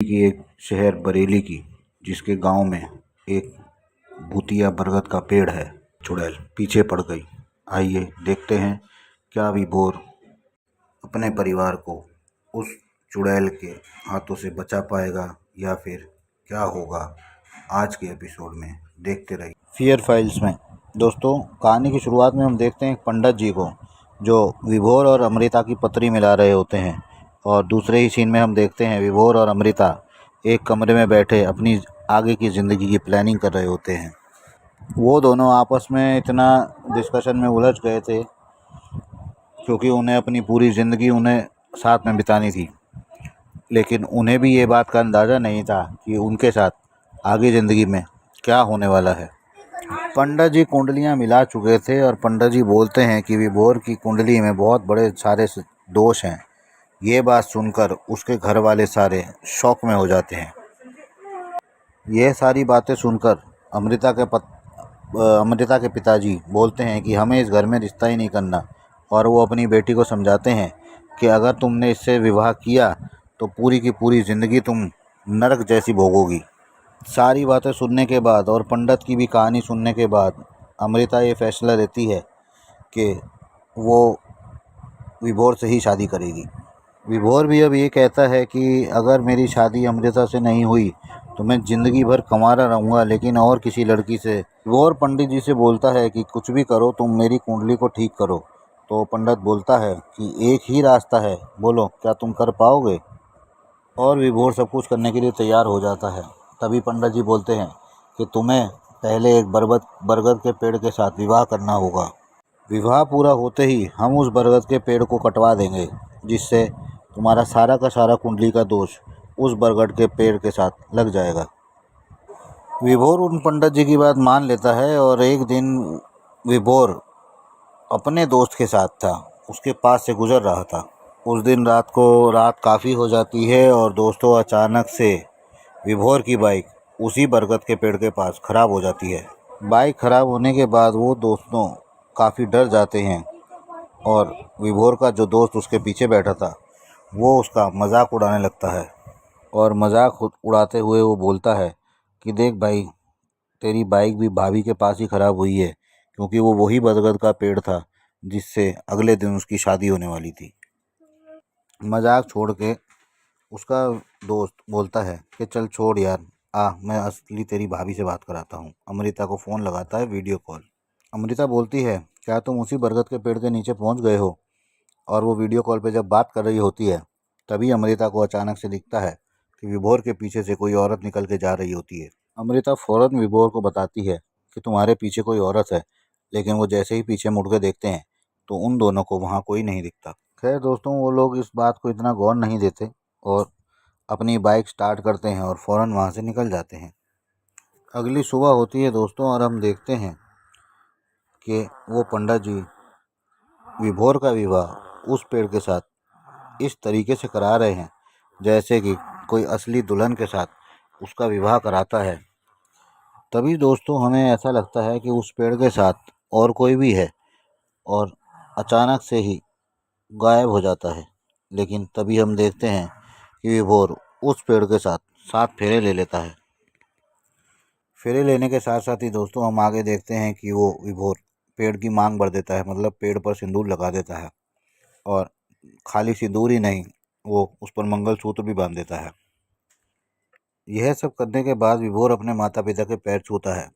की एक शहर बरेली की, जिसके गांव में एक भूतिया बरगद का पेड़ है। चुड़ैल पीछे पड़ गई। आइए देखते हैं क्या विभोर अपने परिवार को उस चुड़ैल के हाथों से बचा पाएगा या फिर क्या होगा। आज के एपिसोड में देखते रहिए फियर फाइल्स में। दोस्तों, कहानी की शुरुआत में हम देखते हैं एक पंडित जी को, जो विभोर और अमृता की पत्री मिला रहे होते हैं। और दूसरे ही सीन में हम देखते हैं विभोर और अमृता एक कमरे में बैठे अपनी आगे की ज़िंदगी की प्लानिंग कर रहे होते हैं। वो दोनों आपस में इतना डिस्कशन में उलझ गए थे, क्योंकि उन्हें अपनी पूरी ज़िंदगी उन्हें साथ में बितानी थी। लेकिन उन्हें भी ये बात का अंदाज़ा नहीं था कि उनके साथ आगे ज़िंदगी में क्या होने वाला है। पंडित जी कुंडलियाँ मिला चुके थे और पंडित जी बोलते हैं कि विभोर की कुंडली में बहुत बड़े सारे दोष हैं। ये बात सुनकर उसके घर वाले सारे शॉक में हो जाते हैं। यह सारी बातें सुनकर अमृता के पिताजी बोलते हैं कि हमें इस घर में रिश्ता ही नहीं करना। और वो अपनी बेटी को समझाते हैं कि अगर तुमने इससे विवाह किया तो पूरी की पूरी ज़िंदगी तुम नरक जैसी भोगोगी। सारी बातें सुनने के बाद और पंडित की भी कहानी सुनने के बाद अमृता ये फैसला लेती है कि वो विभोर से ही शादी करेगी। विभोर भी अब ये कहता है कि अगर मेरी शादी अमृता से नहीं हुई तो मैं ज़िंदगी भर कमाता रहूँगा, लेकिन और किसी लड़की से। विभोर पंडित जी से बोलता है कि कुछ भी करो, तुम मेरी कुंडली को ठीक करो। तो पंडित बोलता है कि एक ही रास्ता है, बोलो क्या तुम कर पाओगे। और विभोर सब कुछ करने के लिए तैयार हो जाता है। तभी पंडित जी बोलते हैं कि तुम्हें पहले एक बरगद के पेड़ के साथ विवाह करना होगा। विवाह पूरा होते ही हम उस बरगद के पेड़ को कटवा देंगे, जिससे तुम्हारा सारा का सारा कुंडली का दोष उस बरगद के पेड़ के साथ लग जाएगा। विभोर उन पंडित जी की बात मान लेता है और एक दिन विभोर अपने दोस्त के साथ था, उसके पास से गुजर रहा था। उस दिन रात काफ़ी हो जाती है और दोस्तों अचानक से विभोर की बाइक उसी बरगद के पेड़ के पास ख़राब हो जाती है। बाइक ख़राब होने के बाद वो दोस्तों काफ़ी डर जाते हैं और विभोर का जो दोस्त उसके पीछे बैठा था वो उसका मजाक उड़ाने लगता है। और मजाक उड़ाते हुए वो बोलता है कि देख भाई, तेरी बाइक भी भाभी के पास ही ख़राब हुई है, क्योंकि वो वही बरगद का पेड़ था जिससे अगले दिन उसकी शादी होने वाली थी। मजाक छोड़ के उसका दोस्त बोलता है कि चल छोड़ यार, मैं असली तेरी भाभी से बात कराता हूँ। अमृता को फ़ोन लगाता है, वीडियो कॉल। अमृता बोलती है, क्या तुम उसी बरगद के पेड़ के नीचे पहुँच गए हो। और वो वीडियो कॉल पे जब बात कर रही होती है, तभी अमृता को अचानक से दिखता है कि विभोर के पीछे से कोई औरत निकल के जा रही होती है। अमृता फ़ौरन विभोर को बताती है कि तुम्हारे पीछे कोई औरत है, लेकिन वो जैसे ही पीछे मुड़ के देखते हैं तो उन दोनों को वहाँ कोई नहीं दिखता। खैर दोस्तों, वो लोग इस बात को इतना गौर नहीं देते और अपनी बाइक स्टार्ट करते हैं और फ़ौरन वहाँ से निकल जाते हैं। अगली सुबह होती है दोस्तों, और हम देखते हैं कि वो पंडित जी विभोर का विवाह उस पेड़ के साथ इस तरीके से करा रहे हैं जैसे कि कोई असली दुल्हन के साथ उसका विवाह कराता है। तभी दोस्तों हमें ऐसा लगता है कि उस पेड़ के साथ और कोई भी है और अचानक से ही गायब हो जाता है। लेकिन तभी हम देखते हैं कि विभोर उस पेड़ के साथ 7 फेरे ले लेता है। फेरे लेने के साथ साथ ही दोस्तों हम आगे देखते हैं कि वो विभोर पेड़ की मांग भर देता है, मतलब पेड़ पर सिंदूर लगा देता है। और खाली सिंदूर ही नहीं, वो उस पर मंगलसूत्र भी बांध देता है। यह सब करने के बाद विभोर अपने माता पिता के पैर छूता है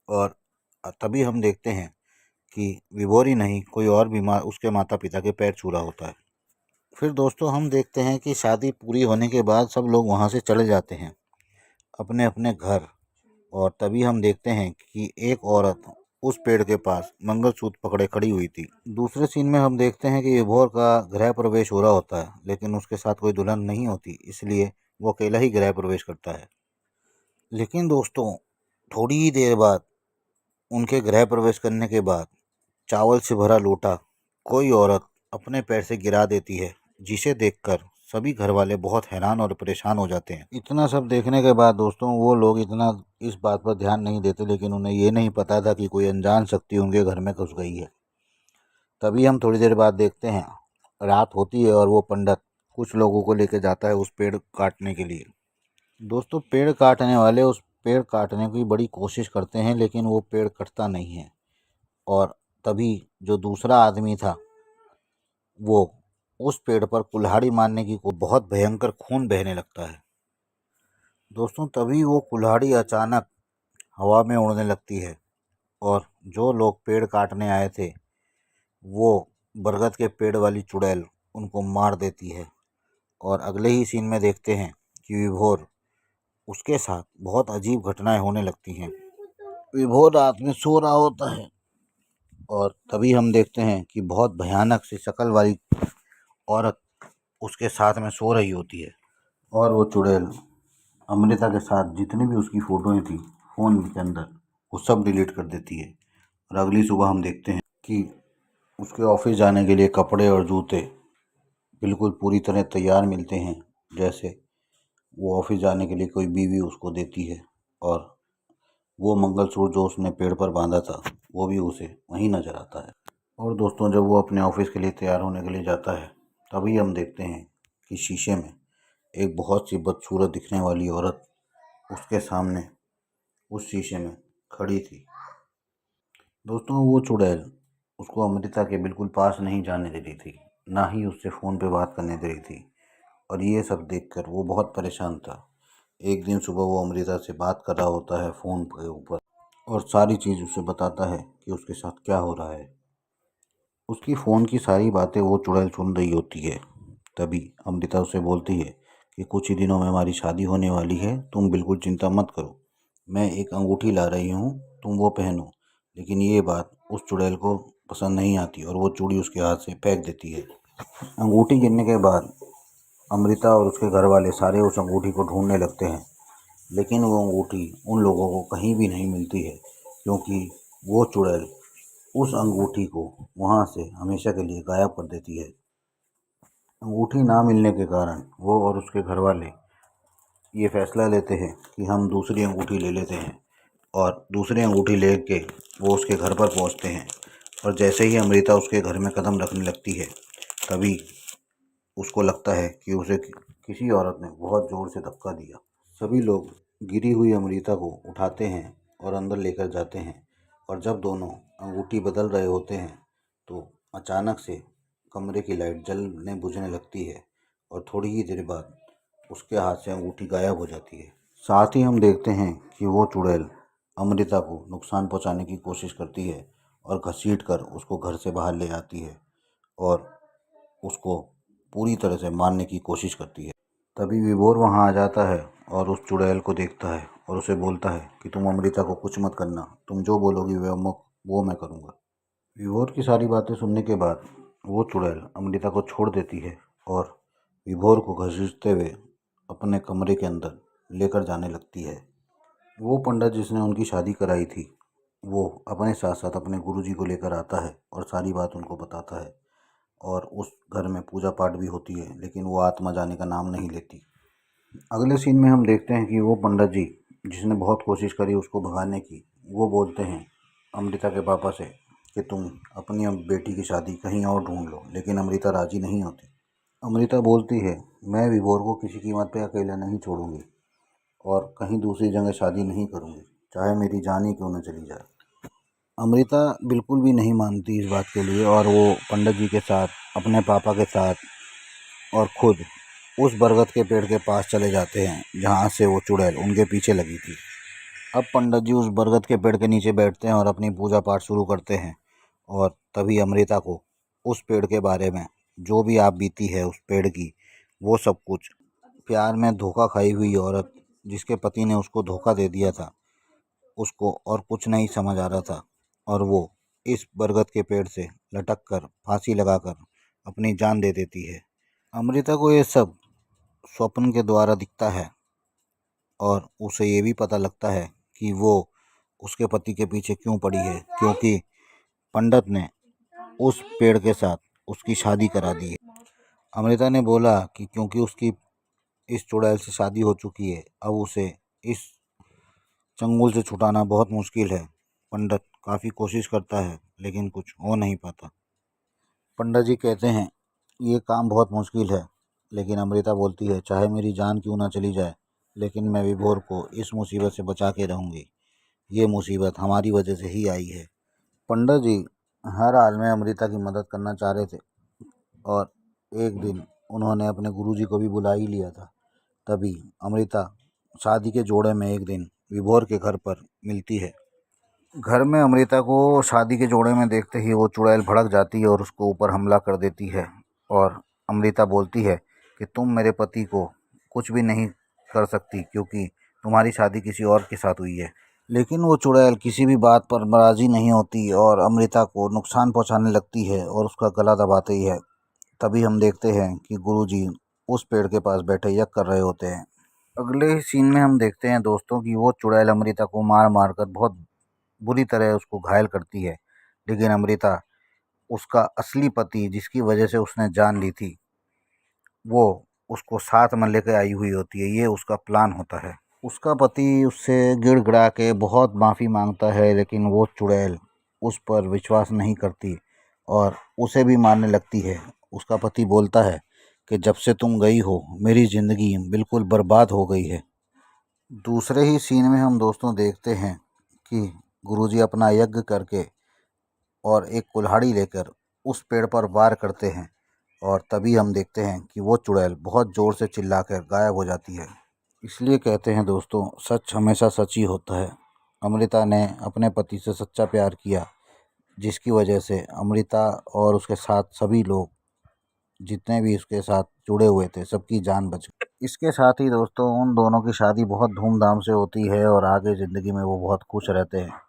और तभी हम देखते हैं कि विभोर ही नहीं, कोई और भी उसके माता पिता के पैर छू रहा होता है। फिर दोस्तों हम देखते हैं कि शादी पूरी होने के बाद सब लोग वहाँ से चले जाते हैं अपने अपने घर। और तभी हम देखते हैं कि एक औरत उस पेड़ के पास मंगलसूत्र पकड़े खड़ी हुई थी। दूसरे सीन में हम देखते हैं कि विभोर का गृह प्रवेश हो रहा होता है, लेकिन उसके साथ कोई दुल्हन नहीं होती, इसलिए वो अकेला ही गृह प्रवेश करता है। लेकिन दोस्तों थोड़ी ही देर बाद उनके गृह प्रवेश करने के बाद चावल से भरा लोटा कोई औरत अपने पैर से गिरा देती है, जिसे देखकर सभी घर वाले बहुत हैरान और परेशान हो जाते हैं। इतना सब देखने के बाद दोस्तों वो लोग इतना इस बात पर ध्यान नहीं देते, लेकिन उन्हें ये नहीं पता था कि कोई अनजान शक्ति उनके घर में घुस गई है। तभी हम थोड़ी देर बाद देखते हैं रात होती है और वो पंडित कुछ लोगों को लेकर जाता है उस पेड़ काटने के लिए। दोस्तों, पेड़ काटने वाले उस पेड़ काटने की बड़ी कोशिश करते हैं, लेकिन वो पेड़ कटता नहीं है। और तभी जो दूसरा आदमी था, वो उस पेड़ पर कुल्हाड़ी मारने की को बहुत भयंकर खून बहने लगता है। दोस्तों, तभी वो कुल्हाड़ी अचानक हवा में उड़ने लगती है और जो लोग पेड़ काटने आए थे, वो बरगद के पेड़ वाली चुड़ैल उनको मार देती है। और अगले ही सीन में देखते हैं कि विभोर, उसके साथ बहुत अजीब घटनाएं होने लगती हैं। विभोर रात में सो रहा होता है और तभी हम देखते हैं कि बहुत भयानक सी शक्ल वाली औरत उसके साथ में सो रही होती है। और वो चुड़ैल अमृता के साथ जितनी भी उसकी फ़ोटोएं थी फ़ोन के अंदर, वो सब डिलीट कर देती है। और अगली सुबह हम देखते हैं कि उसके ऑफिस जाने के लिए कपड़े और जूते बिल्कुल पूरी तरह तैयार मिलते हैं, जैसे वो ऑफिस जाने के लिए कोई बीवी उसको देती है। और वो मंगलसूत्र जो उसने पेड़ पर बांधा था, वो भी उसे वहीं नजर आता है। और दोस्तों, जब वो अपने ऑफिस के लिए तैयार होने के लिए जाता है, तभी हम देखते हैं कि शीशे में एक बहुत सी बदसूरत दिखने वाली औरत उसके सामने उस शीशे में खड़ी थी। दोस्तों, वो चुड़ैल उसको अमृता के बिल्कुल पास नहीं जाने दे रही थी, ना ही उससे फ़ोन पे बात करने दे रही थी। और ये सब देखकर वो बहुत परेशान था। एक दिन सुबह वो अमृता से बात कर रहा होता है फ़ोन के ऊपर और सारी चीज़ उसे बताता है कि उसके साथ क्या हो रहा है। उसकी फ़ोन की सारी बातें वो चुड़ैल सुन रही होती है। तभी अमृता उसे बोलती है कि कुछ ही दिनों में हमारी शादी होने वाली है, तुम बिल्कुल चिंता मत करो। मैं एक अंगूठी ला रही हूँ, तुम वो पहनो। लेकिन ये बात उस चुड़ैल को पसंद नहीं आती और वो चूड़ी उसके हाथ से फेंक देती है। अंगूठी गिरने के बाद अमृता और उसके घर वाले सारे उस अंगूठी को ढूंढने लगते हैं, लेकिन वो अंगूठी उन लोगों को कहीं भी नहीं मिलती है, क्योंकि वो चुड़ैल उस अंगूठी को वहाँ से हमेशा के लिए गायब कर देती है। अंगूठी ना मिलने के कारण वो और उसके घर वाले ये फैसला लेते हैं कि हम दूसरी अंगूठी ले लेते हैं। और दूसरी अंगूठी लेके वो उसके घर पर पहुंचते हैं। और जैसे ही अमृता उसके घर में कदम रखने लगती है, तभी उसको लगता है कि उसे किसी औरत ने बहुत ज़ोर से धक्का दिया। सभी लोग गिरी हुई अमृता को उठाते हैं और अंदर लेकर जाते हैं। और जब दोनों अंगूठी बदल रहे होते हैं, तो अचानक से कमरे की लाइट जलने बुझने लगती है और थोड़ी ही देर बाद उसके हाथ से अंगूठी गायब हो जाती है। साथ ही हम देखते हैं कि वो चुड़ैल अमृता को नुकसान पहुंचाने की कोशिश करती है और घसीट कर उसको घर से बाहर ले आती है और उसको पूरी तरह से मारने की कोशिश करती है। तभी विभोर वहां आ जाता है और उस चुड़ैल को देखता है और उसे बोलता है कि तुम अमृता को कुछ मत करना, तुम जो बोलोगी वो मैं करूँगा। विभोर की सारी बातें सुनने के बाद वो चुड़ैल अमृता को छोड़ देती है और विभोर को घसीटते हुए अपने कमरे के अंदर लेकर जाने लगती है। वो पंडित जिसने उनकी शादी कराई थी, वो अपने साथ साथ अपने गुरुजी को लेकर आता है और सारी बात उनको बताता है। और उस घर में पूजा पाठ भी होती है, लेकिन वो आत्मा जाने का नाम नहीं लेती। अगले सीन में हम देखते हैं कि वो पंडित जी जिसने बहुत कोशिश करी उसको भगाने की, वो बोलते हैं अमृता के पापा से कि तुम अपनी बेटी की शादी कहीं और ढूंढ लो, लेकिन अमृता राजी नहीं होती। अमृता बोलती है, मैं विभोर को किसी कीमत पे अकेला नहीं छोड़ूंगी और कहीं दूसरी जगह शादी नहीं करूंगी, चाहे मेरी जान ही क्यों न चली जाए। अमृता बिल्कुल भी नहीं मानती इस बात के लिए और वो पंडित जी के साथ, अपने पापा के साथ और खुद उस बरगद के पेड़ के पास चले जाते हैं जहाँ से वो चुड़ैल उनके पीछे लगी थी। अब पंडित जी उस बरगद के पेड़ के नीचे बैठते हैं और अपनी पूजा पाठ शुरू करते हैं। और तभी अमृता को उस पेड़ के बारे में जो भी आप बीती है उस पेड़ की, वो सब कुछ, प्यार में धोखा खाई हुई औरत जिसके पति ने उसको धोखा दे दिया था, उसको और कुछ नहीं समझ आ रहा था और वो इस बरगद के पेड़ से लटक कर फांसी लगाकर अपनी जान दे देती है। अमृता को ये सब स्वप्न के द्वारा दिखता है और उसे ये भी पता लगता है कि वो उसके पति के पीछे क्यों पड़ी है, क्योंकि पंडित ने उस पेड़ के साथ उसकी शादी करा दी है। अमृता ने बोला कि क्योंकि उसकी इस चुड़ैल से शादी हो चुकी है, अब उसे इस चंगुल से छुटाना बहुत मुश्किल है। पंडित काफ़ी कोशिश करता है लेकिन कुछ हो नहीं पाता। पंडित जी कहते हैं ये काम बहुत मुश्किल है, लेकिन अमृता बोलती है चाहे मेरी जान क्यों ना चली जाए, लेकिन मैं विभोर को इस मुसीबत से बचा के रहूँगी। ये मुसीबत हमारी वजह से ही आई है। पंडित जी हर हाल में अमृता की मदद करना चाह रहे थे और एक दिन उन्होंने अपने गुरुजी को भी बुला ही लिया था। तभी अमृता शादी के जोड़े में एक दिन विभोर के घर पर मिलती है। घर में अमृता को शादी के जोड़े में देखते ही वो चुड़ैल भड़क जाती है और उसको ऊपर हमला कर देती है और अमृता बोलती है कि तुम मेरे पति को कुछ भी नहीं कर सकती क्योंकि तुम्हारी शादी किसी और के साथ हुई है। लेकिन वो चुड़ैल किसी भी बात पर राज़ी नहीं होती और अमृता को नुकसान पहुंचाने लगती है और उसका गला दबाती है। तभी हम देखते हैं कि गुरुजी उस पेड़ के पास बैठे यज्ञ कर रहे होते हैं। अगले सीन में हम देखते हैं दोस्तों कि वो चुड़ैल अमृता को मार मार कर बहुत बुरी तरह उसको घायल करती है। लेकिन अमृता उसका असली पति जिसकी वजह से उसने जान ली थी वो उसको साथ में लेकर आई हुई होती है। ये उसका प्लान होता है। उसका पति उससे गिड़गिड़ा के बहुत माफ़ी मांगता है लेकिन वो चुड़ैल उस पर विश्वास नहीं करती और उसे भी मारने लगती है। उसका पति बोलता है कि जब से तुम गई हो मेरी ज़िंदगी बिल्कुल बर्बाद हो गई है। दूसरे ही सीन में हम दोस्तों देखते हैं कि गुरुजी अपना यज्ञ करके और एक कुल्हाड़ी लेकर उस पेड़ पर वार करते हैं और तभी हम देखते हैं कि वो चुड़ैल बहुत ज़ोर से चिल्लाकर गायब हो जाती है। इसलिए कहते हैं दोस्तों सच हमेशा सच ही होता है। अमृता ने अपने पति से सच्चा प्यार किया जिसकी वजह से अमृता और उसके साथ सभी लोग जितने भी उसके साथ जुड़े हुए थे सबकी जान बच गई। इसके साथ ही दोस्तों उन दोनों की शादी बहुत धूमधाम से होती है और आगे ज़िंदगी में वो बहुत खुश रहते हैं।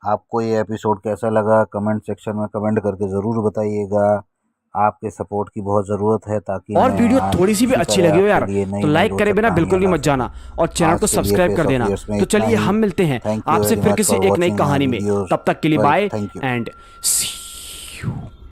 आपको ये एपिसोड कैसा लगा कमेंट सेक्शन में कमेंट करके ज़रूर बताइएगा। आपके सपोर्ट की बहुत ज़रूरत है ताकि और मैं वीडियो थोड़ी सी भी इसी अच्छी तरह लगी हो आपके यार लिए नई तो नई लाइक करे रोचक बिना बिल्कुल कहानियाँ भी ला मत जाना सकूँ। और चैनल आज को के लिए सब्सक्राइब फेस कर ऑफ देना। फियर्स में तो इतना चलिए ही। हम मिलते हैं थैंक यू आपसे वेरी फिर मच किसी फॉर एक नई वॉचिंग माय कहानी में। वीडियोस। तब तक के लिए well bye thank you. And C